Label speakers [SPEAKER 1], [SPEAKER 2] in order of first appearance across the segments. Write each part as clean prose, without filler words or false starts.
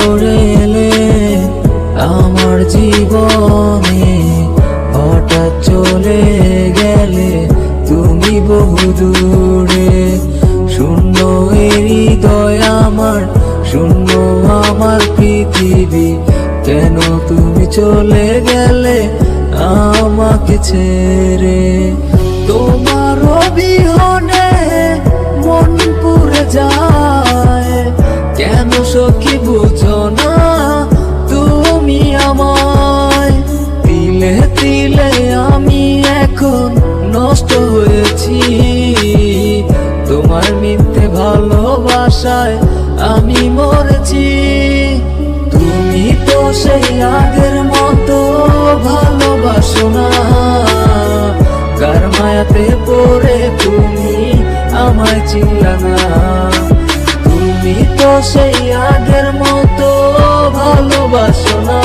[SPEAKER 1] করে এলে আমার জীবনে, হঠাৎ চলে গেলে তুমি বহু দূরে। শূন্য হৃদয় আমার, শূন্য আমার পৃথিবী, কেন তুমি চলে গেলে আমাকে ছেড়ে। তোমার অবিহনে মন পুড়ে যায়, কেন সখী বুঝো না তুমি আমায়। তিলে তিলে আমি এখন নষ্ট হয়েছি, তোমার মিথ্যে ভালোবাসায় আমি মরেছি। তুমি তো সেই আগের মতো ভালোবাসো না, কার মায়াতে পড়ে তুমি আমায় চিনলা না। তুমি তো সেই আগের মতো ভালোবাসো না,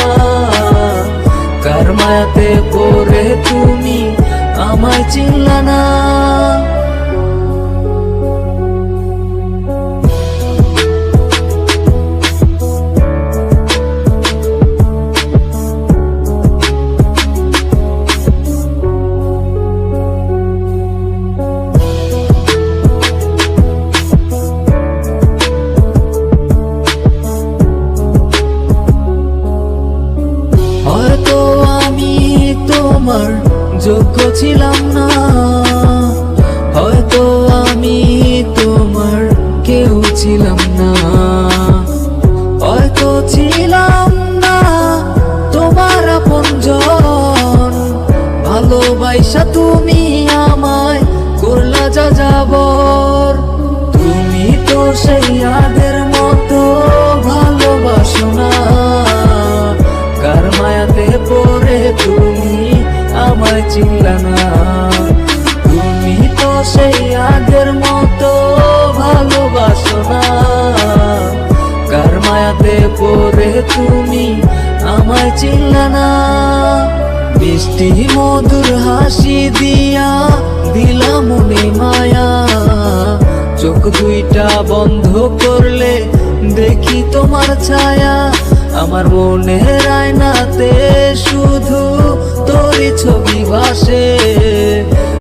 [SPEAKER 1] কার মায়াতে পড়ে তুমি আমায় চিনলা না। হয়তো আমি তোমার যোগ্য ছিলাম না, হয়তো আমি তোমার কেউ ছিলাম না, হয়তো ছিলাম না তোমার আপনজন। ভালোবাসা তুমি আমায় করলা যা যাবর। তুমি তো সেই আগের মতো ভালোবাসো না, কার মায়াতে পড়ে তুমি আমায় চিনলা না। তুমি তো সেই আগের মতো ভালোবাসো না, কার মায়াতে পড়ে তুমি আমায় চিনলা না। মিষ্টি মধুর হাসি দিয়া দিলা মনে মায়া, চোখ দুইটা বন্ধ করলে দেখি তোমার ছায়া। আমার মনের আয়নাতে শুধু তোরই ছবি ভাসে,